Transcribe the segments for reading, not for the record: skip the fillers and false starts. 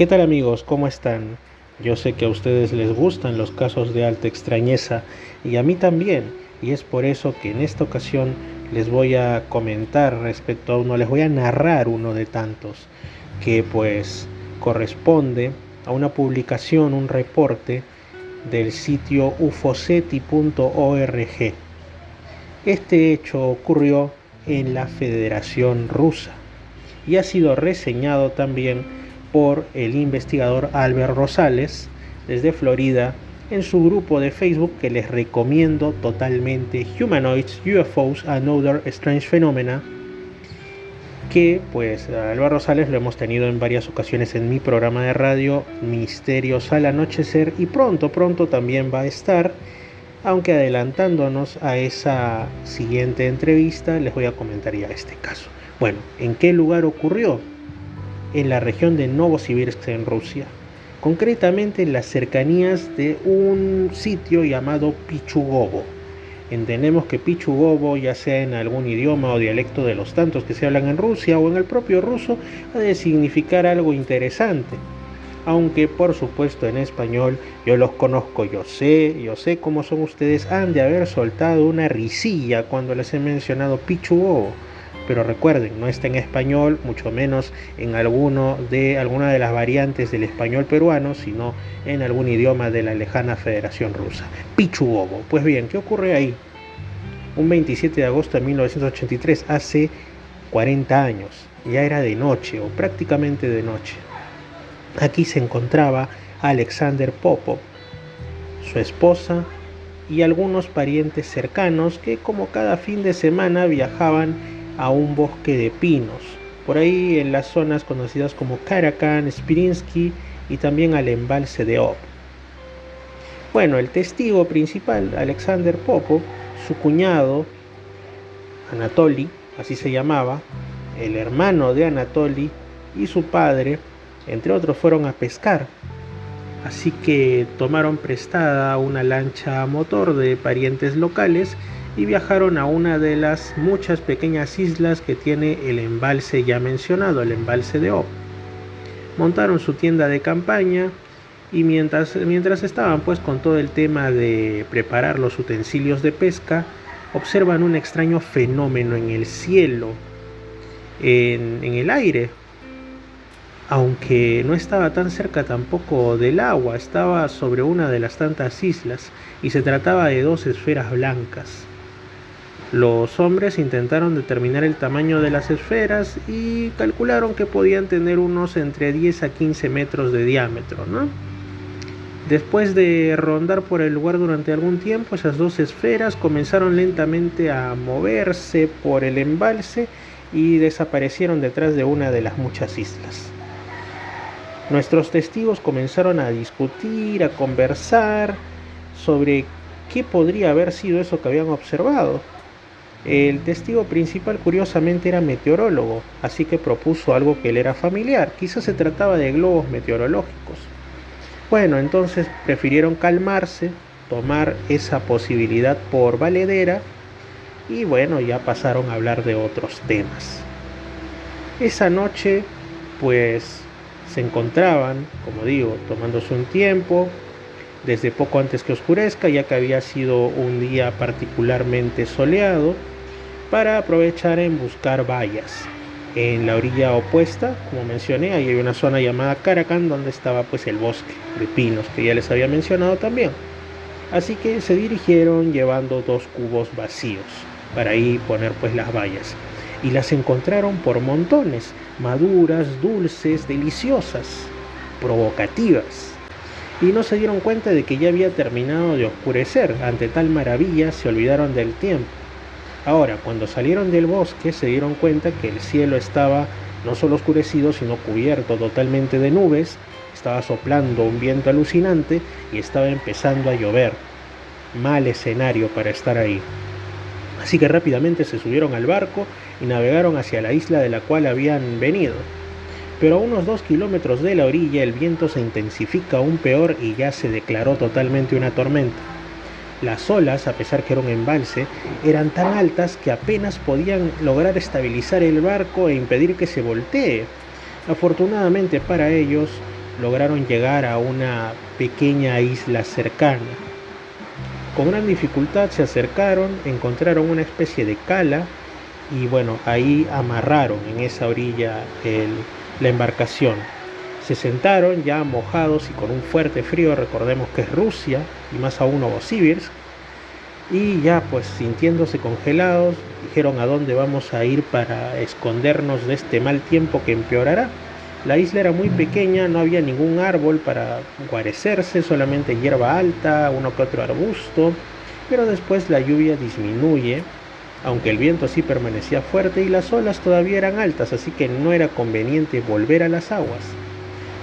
¿Qué tal amigos? ¿Cómo están? Yo sé que a ustedes les gustan los casos de alta extrañeza y a mí también, y es por eso que en esta ocasión les voy a comentar respecto a uno, les voy a narrar uno de tantos que pues corresponde a una publicación, un reporte del sitio ufoceti.org. Este hecho ocurrió en la Federación Rusa y ha sido reseñado también por el investigador Albert Rosales desde Florida en su grupo de Facebook, que les recomiendo totalmente, Humanoids, UFOs and Other Strange Phenomena, que pues a Albert Rosales lo hemos tenido en varias ocasiones en mi programa de radio Misterios al Anochecer, y pronto también va a estar, aunque adelantándonos a esa siguiente entrevista les voy a comentar ya este caso. Bueno, ¿en qué lugar ocurrió? En la región de Novosibirsk, en Rusia, concretamente en las cercanías de un sitio llamado Pichugovo. Entendemos que Pichugovo, ya sea en algún idioma o dialecto de los tantos que se hablan en Rusia o en el propio ruso, ha de significar algo interesante, aunque por supuesto en español yo los conozco, yo sé cómo son ustedes, han de haber soltado una risilla cuando les he mencionado Pichugovo. Pero recuerden, no está en español, mucho menos en alguna de las variantes del español peruano, sino en algún idioma de la lejana Federación Rusa. Pichugovo. Pues bien, ¿qué ocurre ahí? Un 27 de agosto de 1983, hace 40 años, ya era de noche o prácticamente de noche. Aquí se encontraba Alexander Popov, su esposa y algunos parientes cercanos que, como cada fin de semana, viajaban a un bosque de pinos, por ahí en las zonas conocidas como Karakan, Spirinsky y también al embalse de Ob. Bueno, el testigo principal, Alexander Popov, su cuñado, Anatoly, así se llamaba, el hermano de Anatoly y su padre, entre otros, fueron a pescar. Así que tomaron prestada una lancha a motor de parientes locales y viajaron a una de las muchas pequeñas islas que tiene el embalse ya mencionado, el embalse de Ob. Montaron su tienda de campaña y mientras estaban pues con todo el tema de preparar los utensilios de pesca, observan un extraño fenómeno en el cielo, en el aire, aunque no estaba tan cerca tampoco del agua, estaba sobre una de las tantas islas y se trataba de dos esferas blancas. Los hombres intentaron determinar el tamaño de las esferas y calcularon que podían tener unos entre 10 a 15 metros de diámetro, ¿no? Después de rondar por el lugar durante algún tiempo, esas dos esferas comenzaron lentamente a moverse por el embalse y desaparecieron detrás de una de las muchas islas. Nuestros testigos comenzaron a discutir, a conversar sobre qué podría haber sido eso que habían observado. El testigo principal, curiosamente, era meteorólogo, así que propuso algo que le era familiar. Quizás se trataba de globos meteorológicos. Bueno, entonces prefirieron calmarse, tomar esa posibilidad por valedera y bueno, ya pasaron a hablar de otros temas. Esa noche, pues, se encontraban, como digo, tomándose un tiempo, desde poco antes que oscurezca, ya que había sido un día particularmente soleado, para aprovechar en buscar bayas. En la orilla opuesta, como mencioné, ahí hay una zona llamada Karakan, donde estaba pues el bosque de pinos que ya les había mencionado también. Así que se dirigieron llevando dos cubos vacíos para ahí poner pues las bayas, y las encontraron por montones, maduras, dulces, deliciosas, provocativas, y no se dieron cuenta de que ya había terminado de oscurecer. Ante tal maravilla se olvidaron del tiempo. Ahora, cuando salieron del bosque, se dieron cuenta que el cielo estaba no solo oscurecido, sino cubierto totalmente de nubes, estaba soplando un viento alucinante y estaba empezando a llover. Mal escenario para estar ahí. Así que rápidamente se subieron al barco y navegaron hacia la isla de la cual habían venido. Pero a unos 2 kilómetros de la orilla el viento se intensifica aún peor y ya se declaró totalmente una tormenta. Las olas, a pesar que era un embalse, eran tan altas que apenas podían lograr estabilizar el barco e impedir que se voltee. Afortunadamente para ellos, lograron llegar a una pequeña isla cercana. Con gran dificultad se acercaron, encontraron una especie de cala y bueno, ahí amarraron en esa orilla la embarcación. Se sentaron ya mojados y con un fuerte frío, recordemos que es Rusia y más aún Novosibirsk, y ya pues sintiéndose congelados, dijeron a dónde vamos a ir para escondernos de este mal tiempo que empeorará. La isla era muy pequeña, no había ningún árbol para guarecerse, solamente hierba alta, uno que otro arbusto, pero después la lluvia disminuye, aunque el viento sí permanecía fuerte y las olas todavía eran altas, así que no era conveniente volver a las aguas.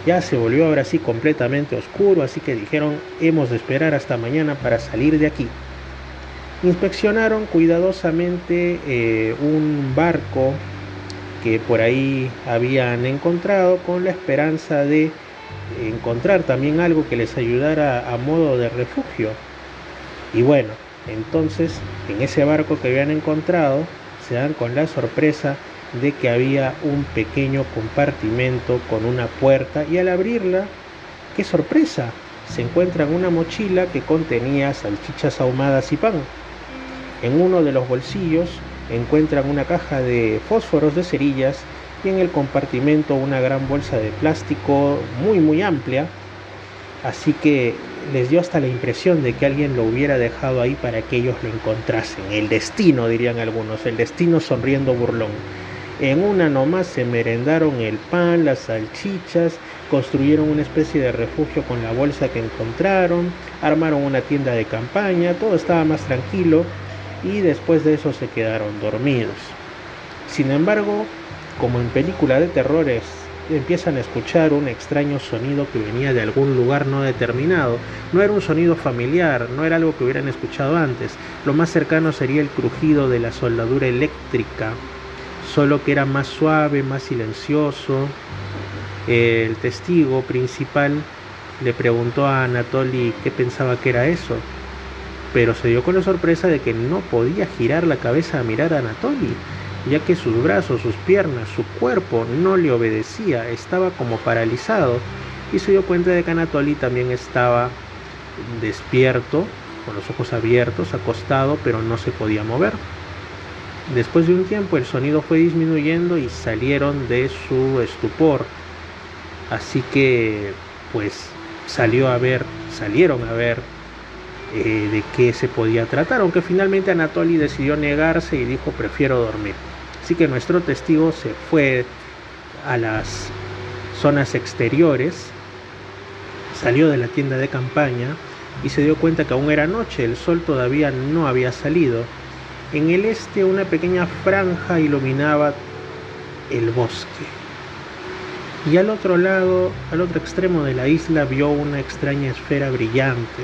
Ya se volvió ahora sí completamente oscuro, así que dijeron, hemos de esperar hasta mañana para salir de aquí. Inspeccionaron cuidadosamente un barco que por ahí habían encontrado con la esperanza de encontrar también algo que les ayudara a modo de refugio. Y bueno, entonces en ese barco que habían encontrado se dan con la sorpresa de que había un pequeño compartimento con una puerta y al abrirla, ¡qué sorpresa! Se encuentran una mochila que contenía salchichas ahumadas y pan. En uno de los bolsillos encuentran una caja de fósforos de cerillas y en el compartimento una gran bolsa de plástico muy amplia, así que les dio hasta la impresión de que alguien lo hubiera dejado ahí para que ellos lo encontrasen. El destino, dirían algunos, el destino sonriendo burlón. En una nomás se merendaron el pan, las salchichas, construyeron una especie de refugio con la bolsa que encontraron, armaron una tienda de campaña, todo estaba más tranquilo y después de eso se quedaron dormidos. Sin embargo, como en película de terrores, empiezan a escuchar un extraño sonido que venía de algún lugar no determinado. No era un sonido familiar, no era algo que hubieran escuchado antes. Lo más cercano sería el crujido de la soldadura eléctrica, solo que era más suave, más silencioso. El testigo principal le preguntó a Anatoly qué pensaba que era eso, pero se dio con la sorpresa de que no podía girar la cabeza a mirar a Anatoly, ya que sus brazos, sus piernas, su cuerpo no le obedecía, estaba como paralizado, y se dio cuenta de que Anatoly también estaba despierto, con los ojos abiertos, acostado, pero no se podía mover. Después de un tiempo el sonido fue disminuyendo y salieron de su estupor, así que pues salieron a ver de qué se podía tratar, aunque finalmente Anatoly decidió negarse y dijo prefiero dormir. Así que nuestro testigo se fue a las zonas exteriores, salió de la tienda de campaña y se dio cuenta que aún era noche, el sol todavía no había salido. En el este una pequeña franja iluminaba el bosque y al otro lado, al otro extremo de la isla, vio una extraña esfera brillante,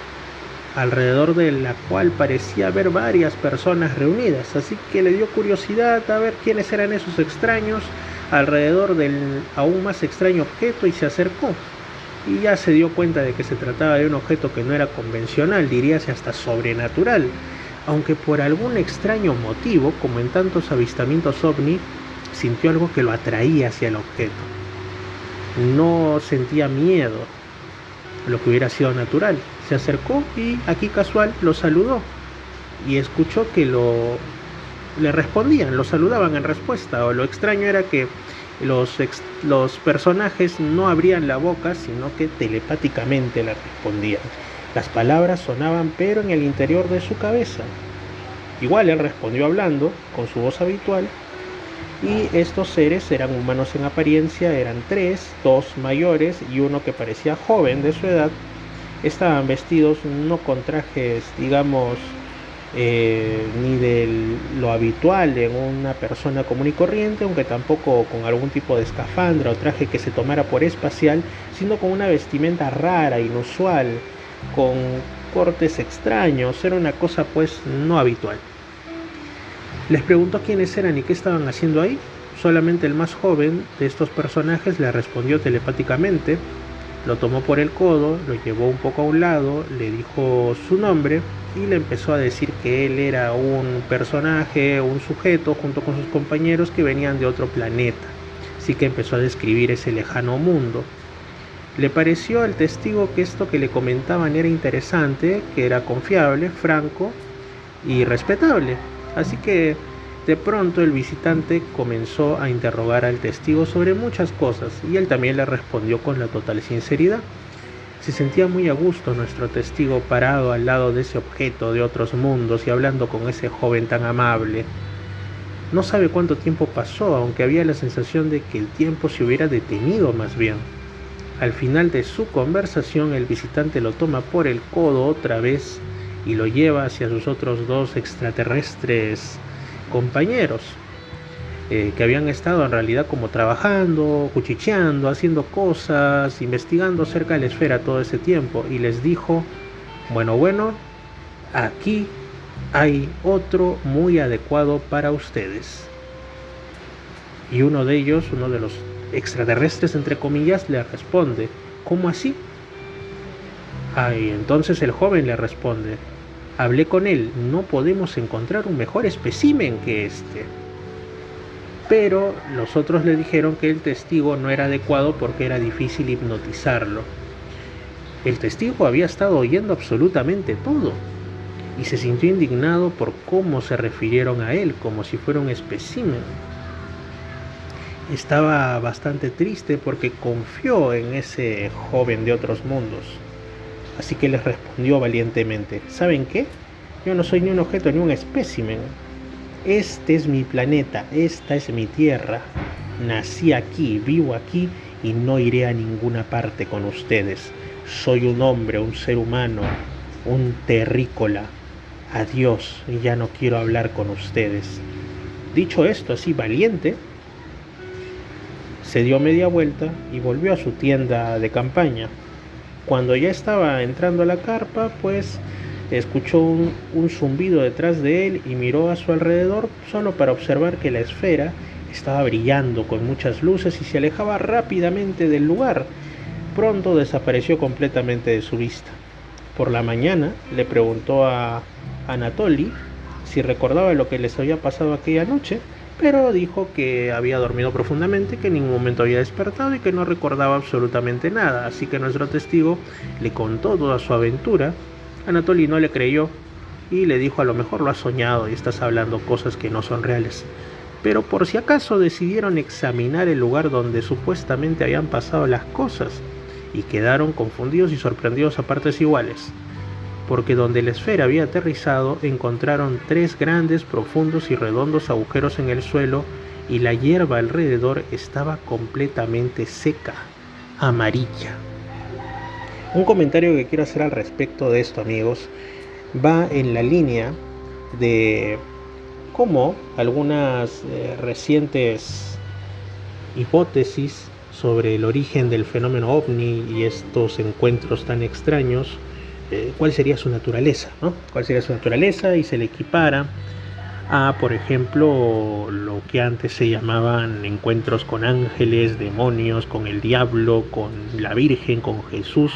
alrededor de la cual parecía haber varias personas reunidas, así que le dio curiosidad a ver quiénes eran esos extraños alrededor del aún más extraño objeto y se acercó. Y ya se dio cuenta de que se trataba de un objeto que no era convencional, diríase hasta sobrenatural, aunque por algún extraño motivo, como en tantos avistamientos ovni, sintió algo que lo atraía hacia el objeto. No sentía miedo, lo que hubiera sido natural. Se acercó y aquí casual lo saludó y escuchó que le respondían, lo saludaban en respuesta. O lo extraño era que los personajes no abrían la boca, sino que telepáticamente le respondían. Las palabras sonaban pero en el interior de su cabeza. Igual él respondió hablando con su voz habitual. Y estos seres eran humanos en apariencia, eran tres, dos mayores y uno que parecía joven de su edad. Estaban vestidos no con trajes, digamos, ni de lo habitual en una persona común y corriente, aunque tampoco con algún tipo de escafandra o traje que se tomara por espacial, sino con una vestimenta rara, inusual, con cortes extraños. Era una cosa pues no habitual. Les preguntó quiénes eran y qué estaban haciendo ahí. Solamente el más joven de estos personajes le respondió telepáticamente, lo tomó por el codo, lo llevó un poco a un lado, le dijo su nombre y le empezó a decir que él era un personaje, un sujeto junto con sus compañeros que venían de otro planeta. Así que empezó a describir ese lejano mundo. Le pareció al testigo que esto que le comentaban era interesante, que era confiable, franco y respetable. Así que de pronto el visitante comenzó a interrogar al testigo sobre muchas cosas y él también le respondió con la total sinceridad. Se sentía muy a gusto nuestro testigo parado al lado de ese objeto de otros mundos y hablando con ese joven tan amable. No sabe cuánto tiempo pasó, aunque había la sensación de que el tiempo se hubiera detenido más bien. Al final de su conversación, el visitante lo toma por el codo otra vez y lo lleva hacia sus otros dos extraterrestres compañeros, que habían estado en realidad como trabajando, cuchicheando, haciendo cosas, investigando cerca de la esfera todo ese tiempo, y les dijo, bueno, aquí hay otro muy adecuado para ustedes. Y uno de ellos, uno de los extraterrestres entre comillas, le responde, ¿cómo así? Y entonces el joven le responde, hablé con él, no podemos encontrar un mejor espécimen que este. Pero los otros le dijeron que el testigo no era adecuado porque era difícil hipnotizarlo. El testigo había estado oyendo absolutamente todo y se sintió indignado por cómo se refirieron a él, como si fuera un espécimen. Estaba bastante triste porque confió en ese joven de otros mundos. Así que les respondió valientemente, ¿saben qué? Yo no soy ni un objeto ni un espécimen. Este es mi planeta, esta es mi tierra. Nací aquí, vivo aquí y no iré a ninguna parte con ustedes. Soy un hombre, un ser humano, un terrícola. Adiós, ya no quiero hablar con ustedes. Dicho esto así valiente, se dio media vuelta y volvió a su tienda de campaña. Cuando ya estaba entrando a la carpa, pues escuchó un zumbido detrás de él y miró a su alrededor solo para observar que la esfera estaba brillando con muchas luces y se alejaba rápidamente del lugar. Pronto desapareció completamente de su vista. Por la mañana le preguntó a Anatoly si recordaba lo que les había pasado aquella noche, pero dijo que había dormido profundamente, que en ningún momento había despertado y que no recordaba absolutamente nada. Así que nuestro testigo le contó toda su aventura. Anatoly no le creyó y le dijo, a lo mejor lo has soñado y estás hablando cosas que no son reales. Pero por si acaso decidieron examinar el lugar donde supuestamente habían pasado las cosas y quedaron confundidos y sorprendidos a partes iguales, porque donde la esfera había aterrizado encontraron 3 grandes, profundos y redondos agujeros en el suelo y la hierba alrededor estaba completamente seca, amarilla. Un comentario que quiero hacer al respecto de esto, amigos, va en la línea de cómo algunas recientes hipótesis sobre el origen del fenómeno ovni y estos encuentros tan extraños, cuál sería su naturaleza, ¿no? ¿Cuál sería su naturaleza? Y se le equipara a, por ejemplo, lo que antes se llamaban encuentros con ángeles, demonios, con el diablo, con la Virgen, con Jesús,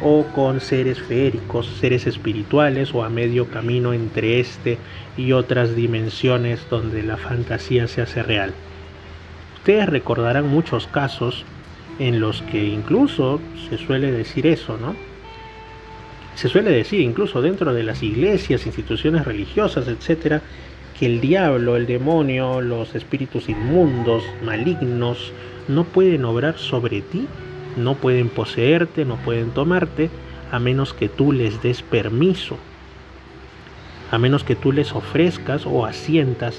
o con seres feéricos, seres espirituales, o a medio camino entre este y otras dimensiones donde la fantasía se hace real. Ustedes recordarán muchos casos en los que incluso se suele decir eso, ¿no? Se suele decir incluso dentro de las iglesias, instituciones religiosas, etcétera, que el diablo, el demonio, los espíritus inmundos, malignos, no pueden obrar sobre ti, no pueden poseerte, no pueden tomarte, a menos que tú les des permiso, a menos que tú les ofrezcas o asientas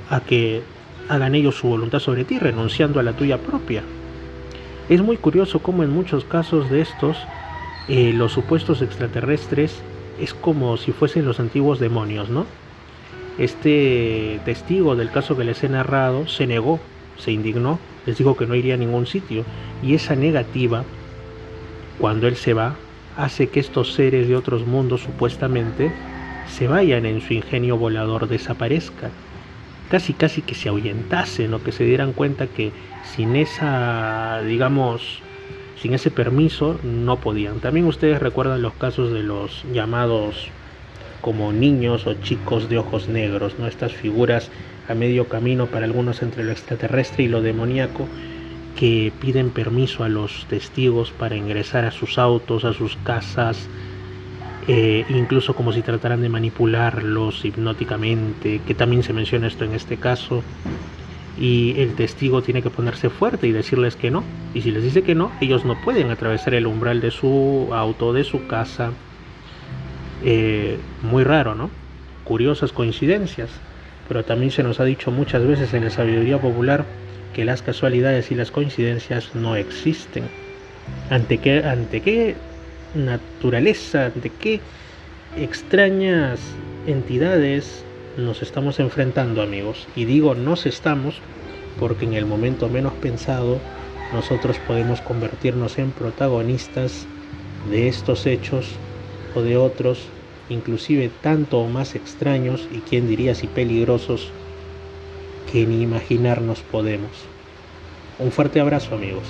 a que hagan ellos su voluntad sobre ti, renunciando a la tuya propia. Es muy curioso cómo en muchos casos de estos, los supuestos extraterrestres es como si fuesen los antiguos demonios, ¿no? Este testigo del caso que les he narrado se negó, se indignó, les dijo que no iría a ningún sitio, y esa negativa, cuando él se va, hace que estos seres de otros mundos supuestamente se vayan en su ingenio volador, desaparezcan, casi que se ahuyentasen, o que se dieran cuenta que sin esa, digamos, sin ese permiso no podían. También ustedes recuerdan los casos de los llamados como niños o chicos de ojos negros, ¿no? Estas figuras a medio camino para algunos entre lo extraterrestre y lo demoníaco, que piden permiso a los testigos para ingresar a sus autos, a sus casas, incluso como si trataran de manipularlos hipnóticamente, que también se menciona esto en este caso, y el testigo tiene que ponerse fuerte y decirles que no, y si les dice que no, ellos no pueden atravesar el umbral de su auto, de su casa. Muy raro, ¿no? Curiosas coincidencias, pero también se nos ha dicho muchas veces en la sabiduría popular que las casualidades y las coincidencias no existen. ¿Ante qué naturaleza, ante qué extrañas entidades nos estamos enfrentando, amigos? Y digo nos estamos porque en el momento menos pensado nosotros podemos convertirnos en protagonistas de estos hechos o de otros, inclusive tanto o más extraños y quién diría si peligrosos, que ni imaginarnos podemos. Un fuerte abrazo, amigos.